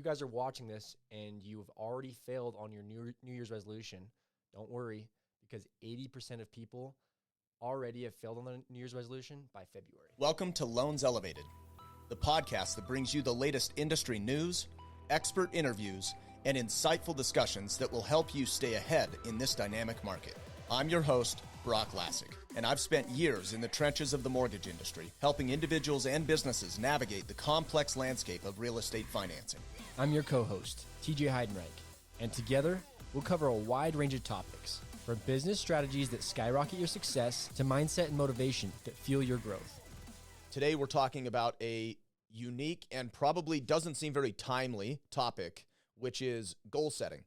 you guys are watching this and you've already failed on your New Year's resolution, don't worry, because 80% of people already have failed on their New Year's resolution by February. Welcome to Loans Elevated, the podcast that brings you the latest industry news, expert interviews, and insightful discussions that will help you stay ahead in this dynamic market. I'm your host, Broch Lassig, and I've spent years in the trenches of the mortgage industry, helping individuals and businesses navigate the complex landscape of real estate financing. I'm your co-host, TJ Heidenreich, and together we'll cover a wide range of topics, from business strategies that skyrocket your success to mindset and motivation that fuel your growth. Today we're talking about a unique and probably doesn't seem very timely topic, which is goal setting,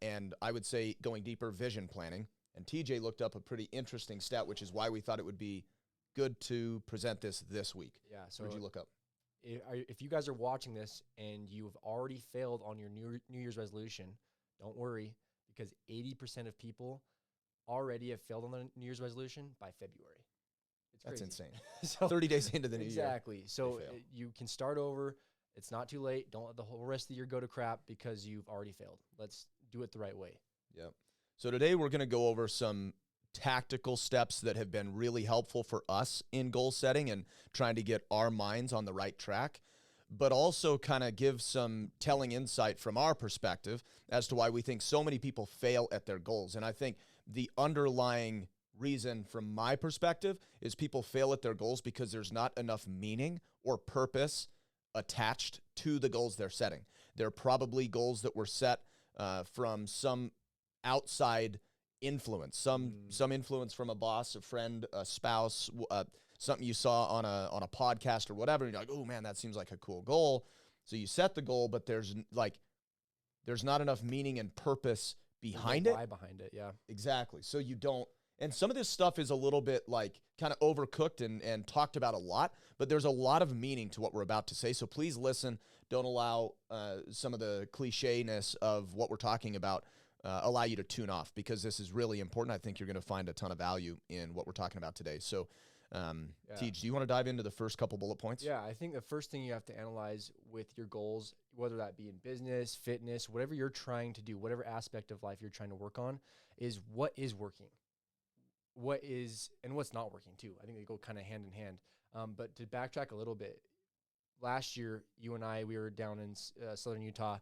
and I would say going deeper, vision planning. And TJ looked up a pretty interesting stat, which is why we thought it would be good to present this week. Yeah. So what did you look up? If you guys are watching this and you've already failed on your New Year's resolution, don't worry, because 80% of people already have failed on their New Year's resolution by February. That's insane. So 30 days into the new year. Exactly. So you can start over. It's not too late. Don't let the whole rest of the year go to crap because you've already failed. Let's do it the right way. Yep. So today we're going to go over some tactical steps that have been really helpful for us in goal setting and trying to get our minds on the right track, but also kind of give some telling insight from our perspective as to why we think so many people fail at their goals. And I think the underlying reason from my perspective is people fail at their goals because there's not enough meaning or purpose attached to the goals they're setting. They're probably goals that were set from some outside influence, some influence from a boss, a friend, a spouse, something you saw on a podcast or whatever. And you're like, oh man, that seems like a cool goal. So you set the goal, but there's not enough meaning and purpose behind it. Why behind it? Yeah, exactly. So you don't. And some of this stuff is a little bit like kind of overcooked and talked about a lot, but there's a lot of meaning to what we're about to say. So please listen. Don't allow some of the cliche-ness of what we're talking about allow you to tune off, because this is really important. I think you're going to find a ton of value in what we're talking about today. So, Tej, do you want to dive into the first couple bullet points? Yeah, I think the first thing you have to analyze with your goals, whether that be in business, fitness, whatever you're trying to do, whatever aspect of life you're trying to work on, is what is working, what is, and what's not working too. I think they go kind of hand in hand. But to backtrack a little bit, last year, you and I, we were down in Southern Utah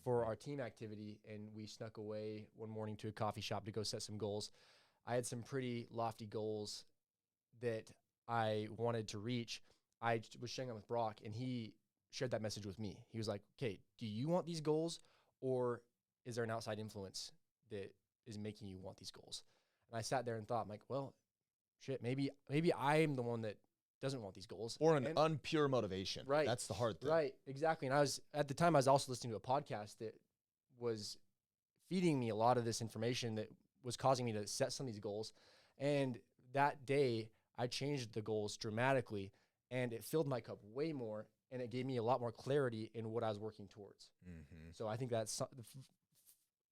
for our team activity, and we snuck away one morning to a coffee shop to go set some goals. I had some pretty lofty goals that I wanted to reach. I was sharing them with Broch, and he shared that message with me. He was like, okay, do you want these goals, or is there an outside influence that is making you want these goals? And I sat there and thought, I'm like, well, shit, maybe I'm the one that doesn't want these goals. Or an unpure motivation. Right. That's the hard thing. Right, exactly. And at the time I was also listening to a podcast that was feeding me a lot of this information that was causing me to set some of these goals. And that day I changed the goals dramatically, and it filled my cup way more, and it gave me a lot more clarity in what I was working towards. Mm-hmm. So I think that's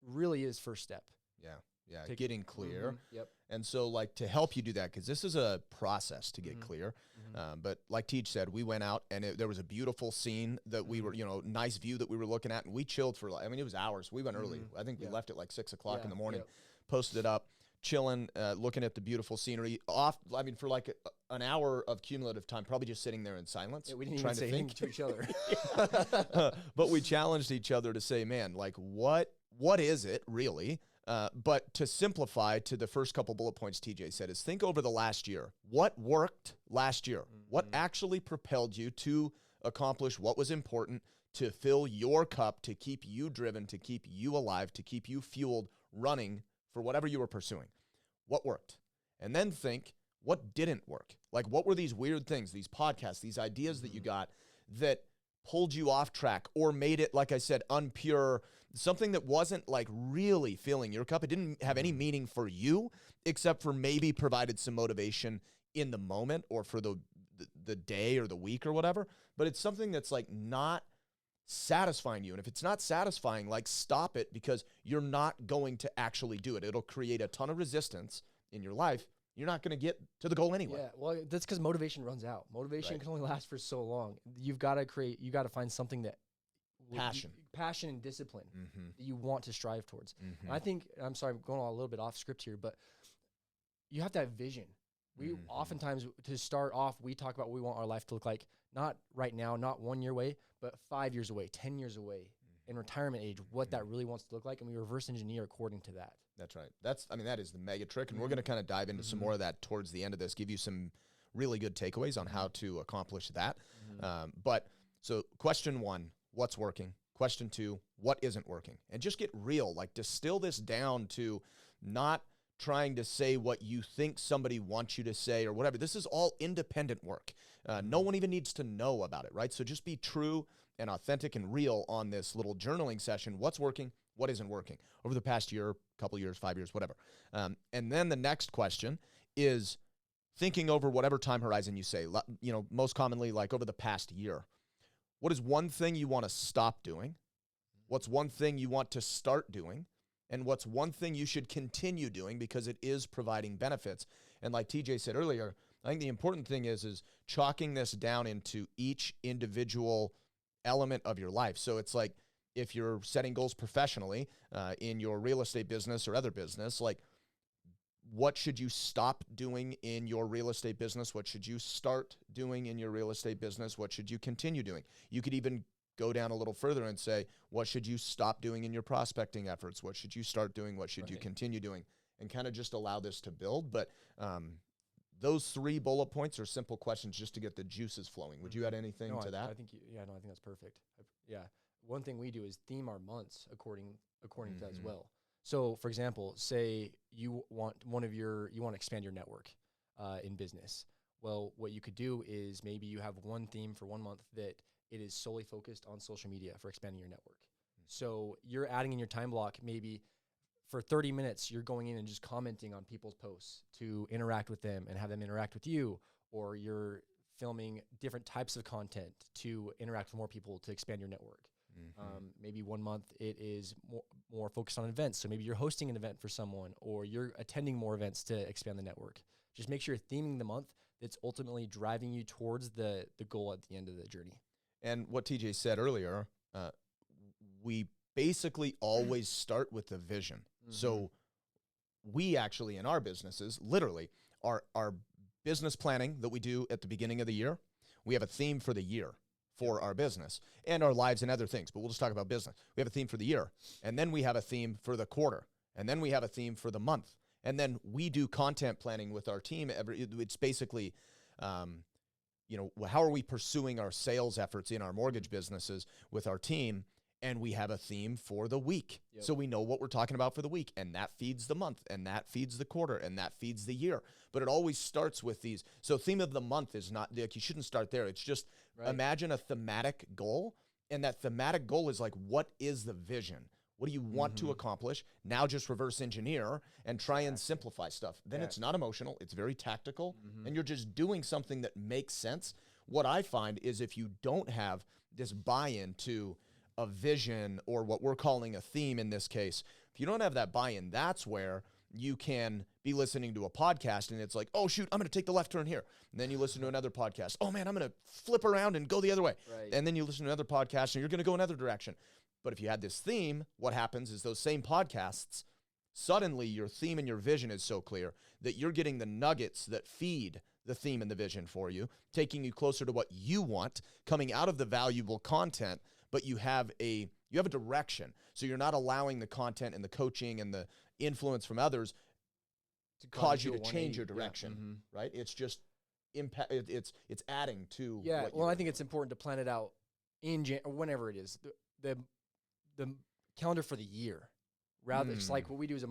really is first step. Yeah, getting clear. Mm-hmm. Yep. And so, like, to help you do that, because this is a process to get clear. Mm-hmm. But like Tej said, we went out, and there was a beautiful scene that we were, nice view that we were looking at, and we chilled for, it was hours. We went early. I think we left at like 6 o'clock in the morning, posted it up, chilling, looking at the beautiful scenery for like an hour of cumulative time, probably just sitting there in silence. Yeah, we didn't even say anything to each other. But we challenged each other to say, man, like, what is it really? But to simplify to the first couple bullet points TJ said is think over the last year. What worked last year? Mm-hmm. What actually propelled you to accomplish what was important, to fill your cup, to keep you driven, to keep you alive, to keep you fueled, running for whatever you were pursuing? What worked? And then think, what didn't work? Like, what were these weird things, these podcasts, these ideas that you got that pulled you off track or made it, like I said, unpure, something that wasn't like really filling your cup? It didn't have any meaning for you, except for maybe provided some motivation in the moment or for the day or the week or whatever. But it's something that's like not satisfying you. And if it's not satisfying, like, stop it, because you're not going to actually do it. It'll create a ton of resistance in your life. You're not going to get to the goal anyway. Yeah, well, that's because motivation runs out. Motivation can only last for so long. You've got to find something that passion and discipline Mm-hmm. that you want to strive towards. Mm-hmm. And I think, I'm sorry, I'm going a little bit off script here, but you have to have vision. We oftentimes, to start off, we talk about what we want our life to look like, not right now, not 1 year away, but 5 years away, 10 years away, in retirement age, what that really wants to look like. And we reverse engineer according to that. That's right. That is the mega trick. And we're going to kind of dive into some more of that towards the end of this, give you some really good takeaways on how to accomplish that. But so question 1, what's working? Question 2, what isn't working? And just get real, like distill this down to not trying to say what you think somebody wants you to say or whatever. This is all independent work. No one even needs to know about it, right? So just be true and authentic and real on this little journaling session. What's working? What isn't working over the past year, couple years, 5 years, whatever. And then the next question is thinking over whatever time horizon you say, most commonly like over the past year. What is one thing you want to stop doing? What's one thing you want to start doing? And what's one thing you should continue doing because it is providing benefits? And like TJ said earlier, I think the important thing is chalking this down into each individual element of your life. So it's like if you're setting goals professionally in your real estate business or other business, like what should you stop doing in your real estate business? What should you start doing in your real estate business? What should you continue doing? You could even go down a little further and say, what should you stop doing in your prospecting efforts? What should you start doing? What should you continue doing? And kind of just allow this to build. But those 3 bullet points are simple questions just to get the juices flowing. Would you add anything to that? I think that's perfect. One thing we do is theme our months according to that as well. So, for example, say you want to expand your network in business. Well, what you could do is maybe you have one theme for 1 month that it is solely focused on social media for expanding your network. So you're adding in your time block, maybe for 30 minutes, you're going in and just commenting on people's posts to interact with them and have them interact with you, or you're filming different types of content to interact with more people to expand your network. Maybe 1 month it is more focused on events. So maybe you're hosting an event for someone, or you're attending more events to expand the network. Just make sure you're theming the month that's ultimately driving you towards the goal at the end of the journey. And what TJ said earlier, we basically always start with the vision. So we actually, in our businesses, literally, our business planning that we do at the beginning of the year, we have a theme for the year for our business and our lives and other things, but we'll just talk about business. We have a theme for the year, and then we have a theme for the quarter, and then we have a theme for the month, and then we do content planning with our team. It's basically, how are we pursuing our sales efforts in our mortgage businesses with our team? And we have a theme for the week. Yep. So we know what we're talking about for the week, and that feeds the month, and that feeds the quarter, and that feeds the year. But it always starts with these. So theme of the month is not, like, you shouldn't start there. It's just imagine a thematic goal, and that thematic goal is like, what is the vision? What do you want to accomplish? Now just reverse engineer and try and simplify stuff. Then it's not emotional. It's very tactical, and you're just doing something that makes sense. What I find is if you don't have this buy-in to a vision, or what we're calling a theme in this case, if you don't have that buy-in, that's where you can be listening to a podcast and it's like, oh shoot, I'm going to take the left turn here. And then you listen to another podcast. Oh man, I'm going to flip around and go the other way. Right. And then you listen to another podcast and you're going to go another direction. But if you had this theme, what happens is those same podcasts, suddenly your theme and your vision is so clear that you're getting the nuggets that feed the theme and the vision for you, taking you closer to what you want, coming out of the valuable content, but you have a direction. So you're not allowing the content and the coaching and the influence from others to cause you to change your direction, right? It's just impact. It's adding to. Yeah. What Well, I think it's important to plan it out in or whenever it is the calendar for the year. Rather, it's like what we do is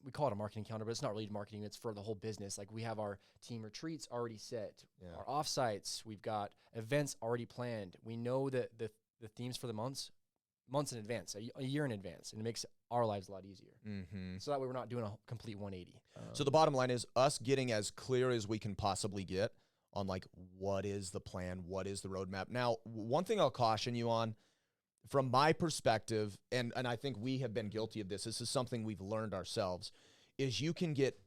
we call it a marketing calendar, but it's not really marketing. It's for the whole business. Like we have our team retreats already set, our offsites. We've got events already planned. We know that the themes for the months in advance, a year in advance, and it makes our lives a lot easier. So that way we're not doing a complete 180. So the bottom line is us getting as clear as we can possibly get on like what is the plan, what is the roadmap. Now, one thing I'll caution you on, from my perspective, and I think we have been guilty of this is something we've learned ourselves, is you can get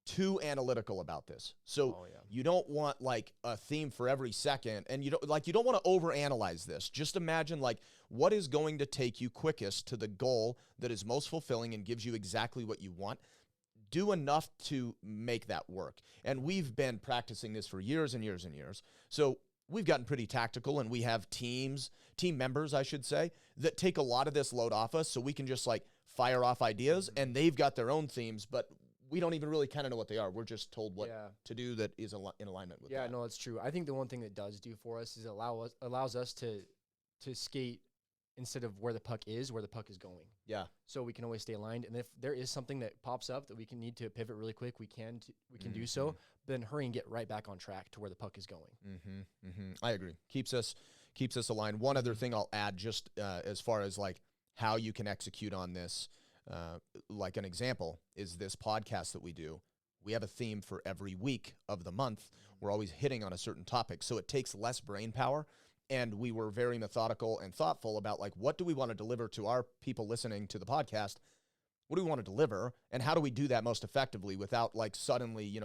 too analytical about this. So Oh, yeah. you don't want like a theme for every second, and you don't want to overanalyze this. Just imagine like what is going to take you quickest to the goal that is most fulfilling and gives you exactly what you want. Do enough to make that work. And we've been practicing this for years and years and years. So we've gotten pretty tactical, and we have team members, I should say, that take a lot of this load off us, so we can just like fire off ideas, and they've got their own themes, but we don't even really kind of know what they are. We're just told what to do that is in alignment with that. Yeah, no, it's true. I think the one thing that does do for us is allows us to skate instead of where the puck is going. Yeah. So we can always stay aligned. And if there is something that pops up that we need to pivot really quick, we can do so. Then hurry and get right back on track to where the puck is going. I agree. Keeps us aligned. One other thing I'll add, just as far as like how you can execute on this, like an example is this podcast that we do. We have a theme for every week of the month. We're always hitting on a certain topic, so it takes less brain power. And we were very methodical and thoughtful about like, what do we want to deliver to our people listening to the podcast? What do we want to deliver? And how do we do that most effectively without like suddenly,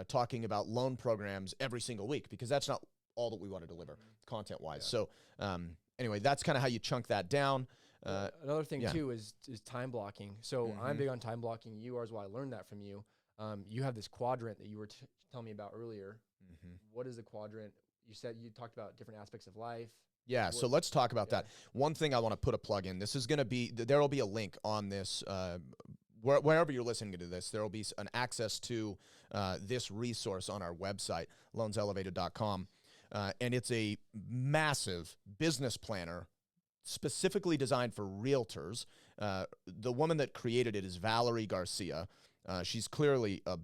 talking about loan programs every single week? Because that's not all that we want to deliver content-wise. Yeah. So anyway, that's kind of how you chunk that down. Another thing too is time blocking. So I'm big on time blocking. You are as well. I learned that from you. You have this quadrant that you were telling me about earlier. What is the quadrant? You talked about different aspects of life. Yeah, so let's talk about that. One thing I want to put a plug in. This is going to be, there will be a link on this, wherever you're listening to this, there will be an access to this resource on our website, loanselevated.com. And it's a massive business planner specifically designed for realtors. The woman that created it is Valerie Garcia. She's clearly a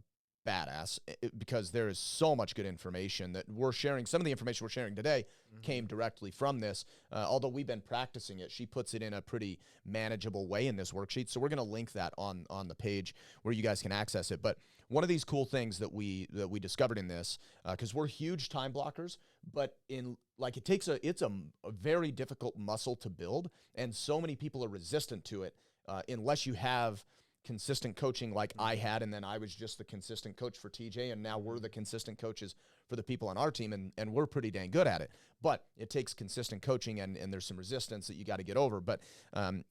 badass because there is so much good information that we're sharing. Some of the information we're sharing today came directly from this. Although we've been practicing it, she puts it in a pretty manageable way in this worksheet. So we're going to link that on the page where you guys can access it. But one of these cool things that we discovered in this, because we're huge time blockers, but it's a very difficult muscle to build, and so many people are resistant to it unless you have consistent coaching like I had, and then I was just the consistent coach for TJ, and now we're the consistent coaches for the people on our team, and we're pretty dang good at it. But it takes consistent coaching, and there's some resistance that you got to get over. But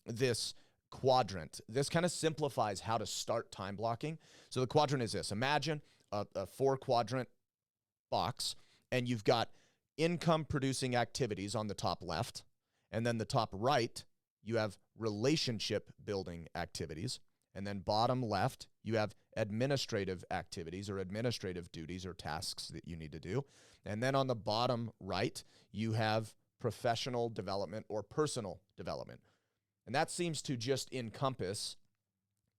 this quadrant, this kind of simplifies how to start time blocking. So the quadrant is this. Imagine a 4-quadrant box, and you've got income-producing activities on the top left, and then the top right, you have relationship-building activities. And then bottom left, you have administrative activities or administrative duties or tasks that you need to do. And then on the bottom right, you have professional development or personal development. And that seems to just encompass,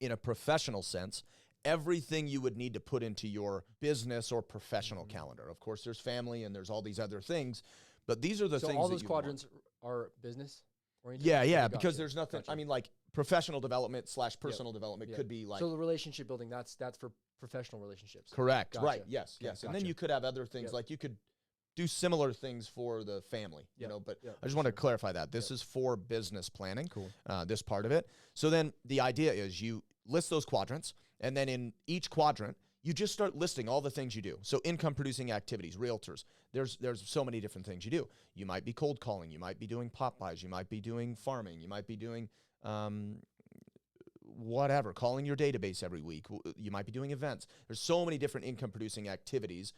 in a professional sense, everything you would need to put into your business or professional calendar. Of course, there's family and there's all these other things, but these are the things. So all those quadrants are business oriented? Yeah, because there's nothing, I mean, like, professional development / personal development could be like. So the relationship building, that's for professional relationships. Correct. Gotcha. Right. Yes. Okay, yes. And then you could have other things like you could do similar things for the family, but I just want to clarify that this is for business planning. Cool. This part of it. So then the idea is you list those quadrants, and then in each quadrant, you just start listing all the things you do. So income producing activities, realtors, there's so many different things you do. You might be cold calling, you might be doing pop buys, you might be doing farming, you might be doing whatever, calling your database every week. You might be doing events. There's so many different income producing activities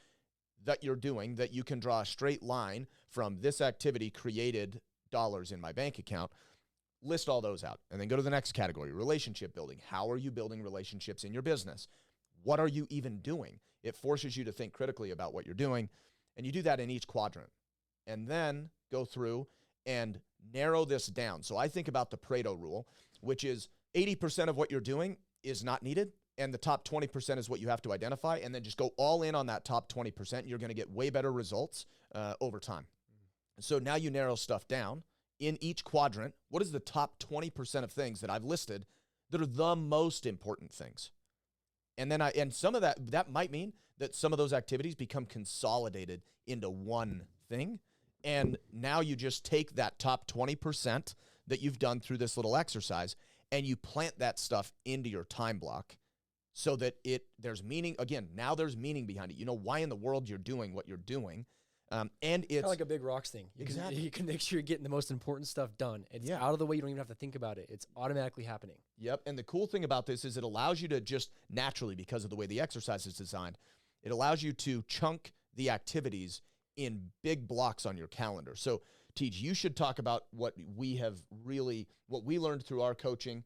that you're doing that you can draw a straight line from this activity created dollars in my bank account. List all those out and then go to the next category, relationship building. How are you building relationships in your business? What are you even doing? It forces you to think critically about what you're doing, and you do that in each quadrant. And then go through and narrow this down. So I think about the Pareto rule, which is 80% of what you're doing is not needed, and the top 20% is what you have to identify, and then just go all in on that top 20%. You're going to get way better results over time. So now you narrow stuff down. In each quadrant, what is the top 20% of things that I've listed that are the most important things? And then and some of that might mean that some of those activities become consolidated into one thing. And now you just take that top 20% that you've done through this little exercise and you plant that stuff into your time block so that there's meaning. Again, now there's meaning behind it. You know why in the world you're doing what you're doing. And it's kind of like a big rocks thing. Exactly. You can make sure you're getting the most important stuff done. It's out of the way. You don't even have to think about it. It's automatically happening. Yep. And the cool thing about this is it allows you to just naturally, because of the way the exercise is designed, it allows you to chunk the activities in big blocks on your calendar. So, Tej, you should talk about what we learned through our coaching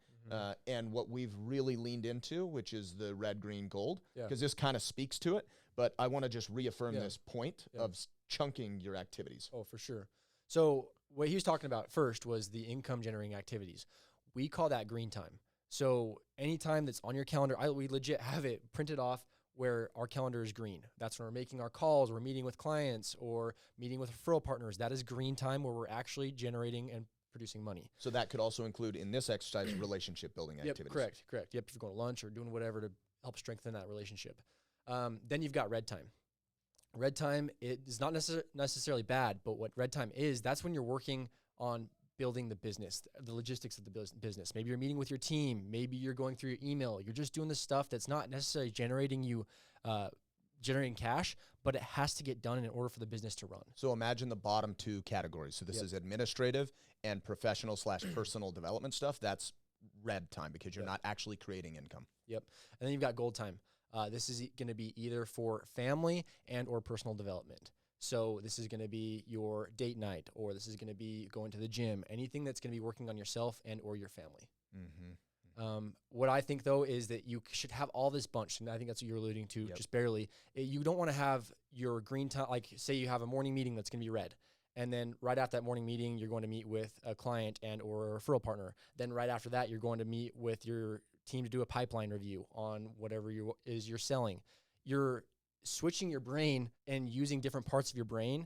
and what we've really leaned into, which is the red, green, gold, because this kind of speaks to it. But I want to just reaffirm this point of chunking your activities. Oh, for sure. So what he was talking about first was the income generating activities. We call that green time. So anytime that's on your calendar, we legit have it printed off where our calendar is green. That's when we're making our calls, we're meeting with clients or meeting with referral partners. That is green time where we're actually generating and producing money. So that could also include in this exercise relationship building activities. Correct. Yep, if you're going to lunch or doing whatever to help strengthen that relationship. Then you've got red time. Red time, it is not necessarily bad, but what red time is, that's when you're working on building the business, the logistics of the business. Maybe you're meeting with your team. Maybe you're going through your email. You're just doing the stuff that's not necessarily generating cash, but it has to get done in order for the business to run. So imagine the bottom two categories. So this is administrative and professional/personal development stuff. That's red time because you're not actually creating income. Yep. And then you've got gold time. This is going to be either for family and or personal development. So this is going to be your date night, or this is going to be going to the gym, anything that's going to be working on yourself and or your family. What I think, though, is that you should have all this bunch, and I think that's what you're alluding to, just barely. You don't want to have your green time, like say you have a morning meeting that's going to be red, and then right after that morning meeting, you're going to meet with a client and or a referral partner. Then right after that, you're going to meet with your team to do a pipeline review on whatever you're selling. You're switching your brain and using different parts of your brain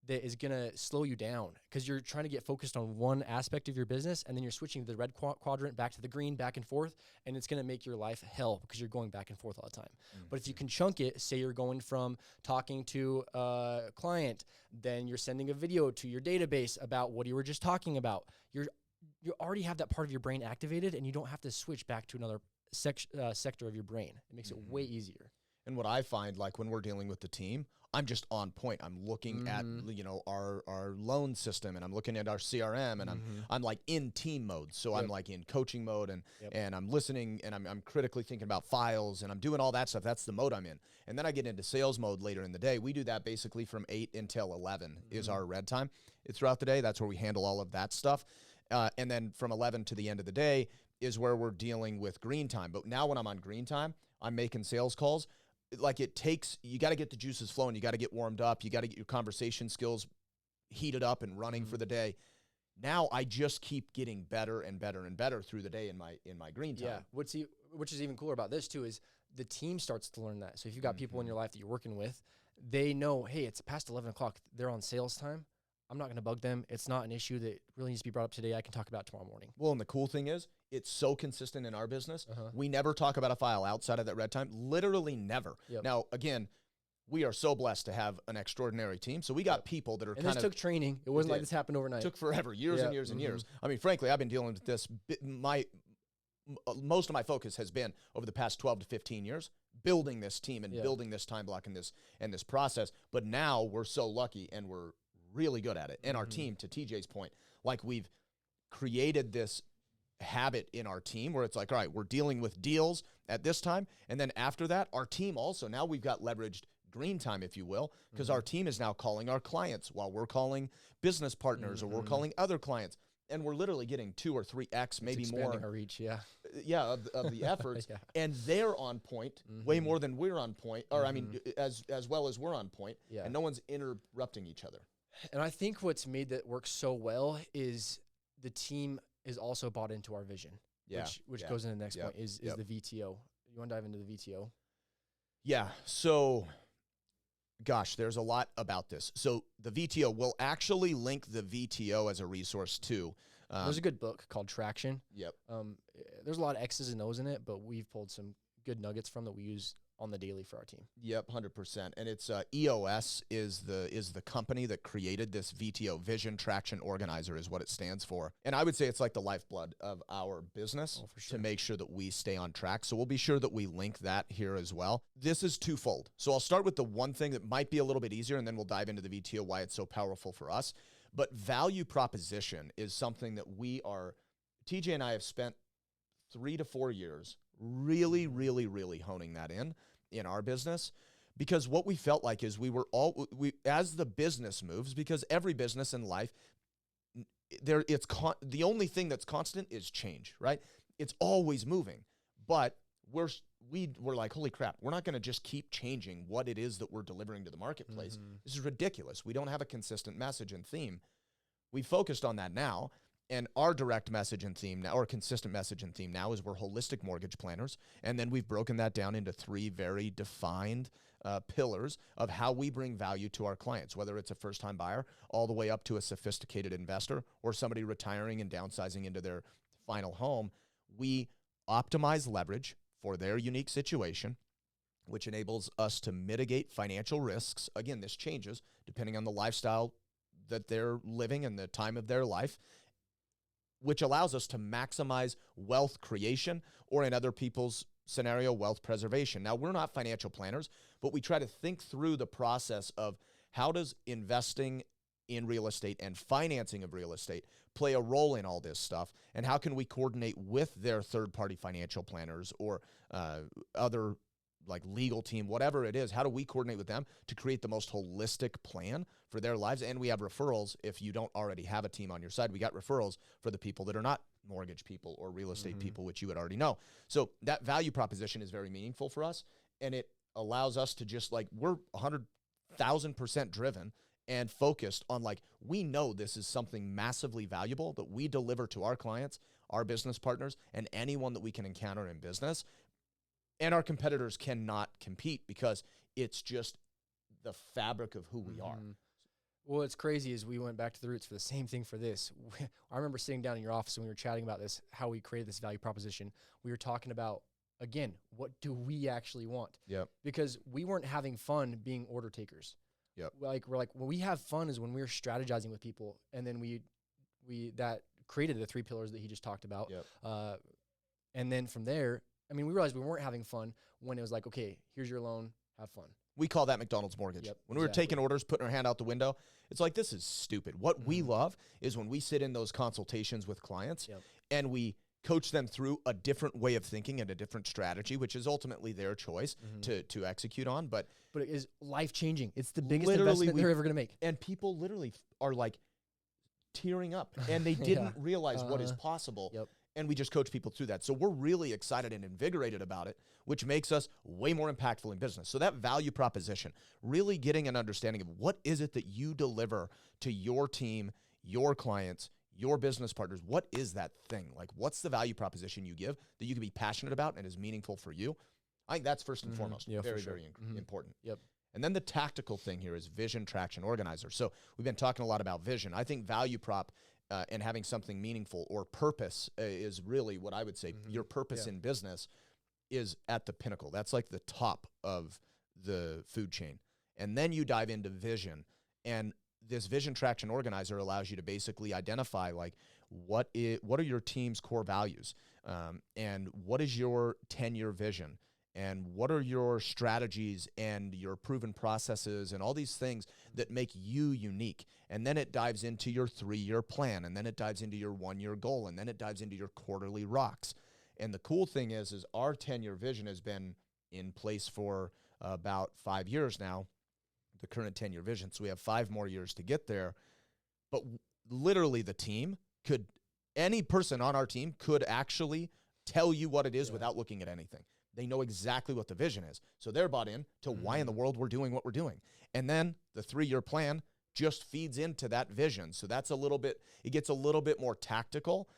that is going to slow you down because you're trying to get focused on one aspect of your business, and then you're switching the red quadrant back to the green, back and forth, and it's going to make your life hell because you're going back and forth all the time. But if you can chunk it, say you're going from talking to a client, then you're sending a video to your database about what you were just talking about. You already have that part of your brain activated, and you don't have to switch back to another sector of your brain. It makes it way easier. And what I find, like when we're dealing with the team, I'm just on point. I'm looking at our loan system, and I'm looking at our CRM, and I'm like in team mode. So I'm like in coaching mode, and I'm listening, and I'm critically thinking about files, and I'm doing all that stuff. That's the mode I'm in. And then I get into sales mode later in the day. We do that basically from 8 until 11 is our red time throughout the day. That's where we handle all of that stuff. And then from 11 to the end of the day is where we're dealing with green time. But now when I'm on green time, I'm making sales calls. Like you got to get the juices flowing. You got to get warmed up. You got to get your conversation skills heated up and running for the day. Now I just keep getting better and better and better through the day in my green time. Yeah. Which is even cooler about this too is the team starts to learn that. So if you've got people in your life that you're working with, they know, hey, it's past 11 o'clock. They're on sales time. I'm not going to bug them. It's not an issue that really needs to be brought up today. I can talk about it tomorrow morning. Well, and the cool thing is, it's so consistent in our business. We never talk about a file outside of that red time. Literally never. Now, again, we are so blessed to have an extraordinary team. So we got people that are this took training. It wasn't like this happened overnight. It took forever, years and years and years. I mean, frankly, I've been dealing with this. Most of my focus has been over the past 12 to 15 years, building this team and building this time block and this process. But now we're so lucky and we're really good at it. And our team, to TJ's point, like we've created this habit in our team where it's like, all right, we're dealing with deals at this time. And then after that, our team also, now we've got leveraged green time, if you will, because our team is now calling our clients while we're calling business partners or we're calling other clients. And we're literally getting 2 or 3x, maybe more. Our reach, of the efforts. And they're on point way more than we're on point, or I mean, as well as we're on point. And no one's interrupting each other. And I think what's made that work so well is the team is also bought into our vision, which goes into the next point is the VTO. You want to dive into the VTO? Yeah. So, gosh, there's a lot about this. So the VTO, we'll actually link the VTO as a resource too. There's a good book called Traction. Yep. There's a lot of X's and O's in it, but we've pulled some good nuggets from that we use on the daily for our team. Yep, 100%. And it's EOS is the company that created this VTO, Vision Traction Organizer is what it stands for. And I would say it's like the lifeblood of our business to make sure that we stay on track. So we'll be sure that we link that here as well. This is twofold. So I'll start with the one thing that might be a little bit easier, and then we'll dive into the VTO, why it's so powerful for us. But value proposition is something that TJ and I have spent 3 to 4 years really, really, really honing that in our business, because what we felt like is as the business moves, because every business in life, the only thing that's constant is change, right? It's always moving, but we're like, holy crap, we're not going to just keep changing what it is that we're delivering to the marketplace. This is ridiculous. We don't have a consistent message and theme. We focused on that now. And our direct message and theme now, or consistent message and theme now, is we're holistic mortgage planners. And then we've broken that down into 3 very defined pillars of how we bring value to our clients, whether it's a first-time buyer all the way up to a sophisticated investor or somebody retiring and downsizing into their final home. We optimize leverage for their unique situation, which enables us to mitigate financial risks. Again, this changes depending on the lifestyle that they're living and the time of their life, which allows us to maximize wealth creation, or in other people's scenario, wealth preservation. Now, we're not financial planners, but we try to think through the process of how does investing in real estate and financing of real estate play a role in all this stuff, and how can we coordinate with their third-party financial planners or other like legal team, whatever it is, how do we coordinate with them to create the most holistic plan for their lives? And we have referrals. If you don't already have a team on your side, we got referrals for the people that are not mortgage people or real estate people, which you would already know. So that value proposition is very meaningful for us. And it allows us to just we're 100,000% driven and focused on we know this is something massively valuable that we deliver to our clients, our business partners, and anyone that we can encounter in business. And our competitors cannot compete because it's just the fabric of who we are. Well, what's crazy is we went back to the roots for the same thing for this. I remember sitting down in your office when we were chatting about this, how we created this value proposition. We were talking about, again, what do we actually want? Yep. Because we weren't having fun being order takers. Yep. We're like, when we have fun is when we're strategizing with people. And then we that created the 3 pillars that he just talked about. Yep. And then from there, we realized we weren't having fun when it was like, okay, here's your loan, have fun. We call that McDonald's mortgage. Yep, when we were taking orders, putting our hand out the window, it's like, this is stupid. What we love is when we sit in those consultations with clients and we coach them through a different way of thinking and a different strategy, which is ultimately their choice to execute on. But it is life-changing. It's the biggest investment they're ever going to make. And people literally are tearing up, and they didn't realize what is possible. Yep. And we just coach people through that. So we're really excited and invigorated about it, which makes us way more impactful in business. So that value proposition, really getting an understanding of what is it that you deliver to your team, your clients, your business partners. What is that thing? What's the value proposition you give that you can be passionate about and is meaningful for you? I think that's first and foremost. Yeah, very, for sure. very important. Yep. And then the tactical thing here is Vision Traction Organizer. So we've been talking a lot about vision. I think value prop and having something meaningful or purpose is really what I would say. Your purpose in business is at the pinnacle. That's like the top of the food chain. And then you dive into vision. And this Vision Traction Organizer allows you to basically identify what are your team's core values, and what is your 10-year vision, and what are your strategies and your proven processes and all these things that make you unique. And then it dives into your 3-year plan, and then it dives into your 1-year goal, and then it dives into your quarterly rocks. And the cool thing is our 10-year vision has been in place for about 5 years now, the current 10-year vision. So we have 5 more years to get there. But literally any person on our team could actually tell you what it is without looking at anything. They know exactly what the vision is. So they're bought in to why in the world we're doing what we're doing. And then the 3-year plan just feeds into that vision. So that's it gets a little bit more tactical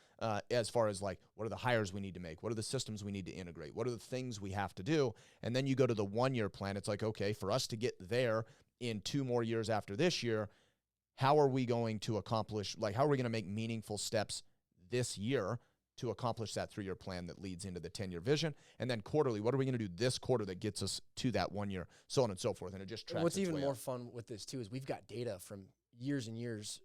as far as what are the hires we need to make? What are the systems we need to integrate? What are the things we have to do? And then you go to the 1-year plan. It's okay, for us to get there in 2 more years after this year, how are we going to accomplish, how are we going to make meaningful steps this year to accomplish that 3-year plan that leads into the 10-year vision. And then quarterly, what are we going to do this quarter that gets us to that 1 year, so on and so forth. And it just tracks. What's its even way more up. fun with this too is we've got data from years and years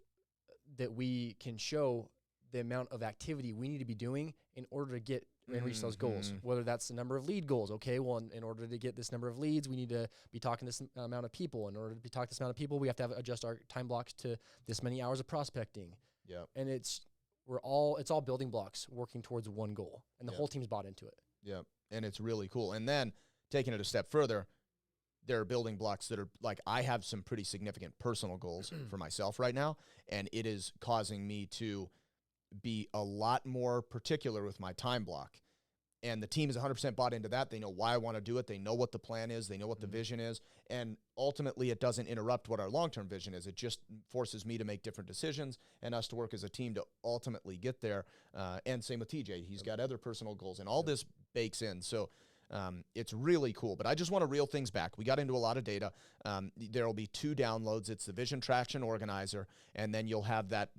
that we can show the amount of activity we need to be doing in order to get and reach those goals, whether that's the number of lead goals. Okay, well, in order to get this number of leads, we need to be talking to this amount of people. In order to be talking to this amount of people, we have to adjust our time blocks to this many hours of prospecting. Yeah. And it's all building blocks working towards one goal, and the whole team's bought into it. Yeah, and it's really cool. And then taking it a step further, there are building blocks that are like, I have some pretty significant personal goals for myself right now, and it is causing me to be a lot more particular with my time block. And the team is 100% bought into that. They know why I want to do it. They know what the plan is. They know what the vision is. And ultimately, it doesn't interrupt what our long-term vision is. It just forces me to make different decisions and us to work as a team to ultimately get there. And same with TJ. He's got other personal goals, and all this bakes in. So it's really cool. But I just want to reel things back. We got into a lot of data. There will be 2 downloads. It's the Vision Traction Organizer, and then you'll have that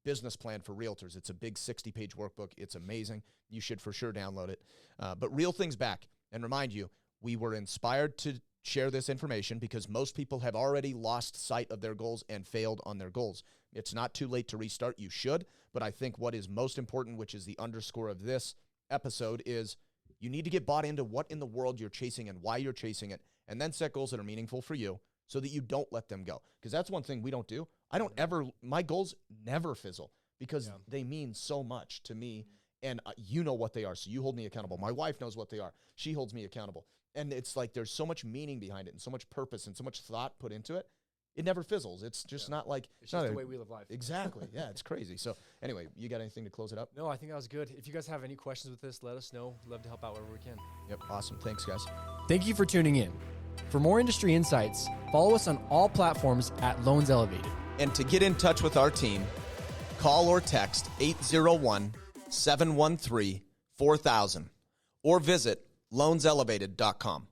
business plan for realtors. It's a big 60-page workbook. It's amazing. You should for sure download it. But reel things back and remind you, we were inspired to share this information because most people have already lost sight of their goals and failed on their goals. It's not too late to restart. You should. But I think what is most important, which is the underscore of this episode, is you need to get bought into what in the world you're chasing and why you're chasing it, and then set goals that are meaningful for you so that you don't let them go. Because that's one thing we don't do. My goals never fizzle because they mean so much to me, and you know what they are, so you hold me accountable. My wife knows what they are. She holds me accountable. And it's like there's so much meaning behind it and so much purpose and so much thought put into it. It never fizzles. It's just not like... It's just the way we live life. Exactly. Yeah, it's crazy. So anyway, you got anything to close it up? No, I think that was good. If you guys have any questions with this, let us know. We'd love to help out wherever we can. Yep, awesome. Thanks, guys. Thank you for tuning in. For more industry insights, follow us on all platforms at Loans Elevated. And to get in touch with our team, call or text 801-713-4000 or visit loanselevated.com.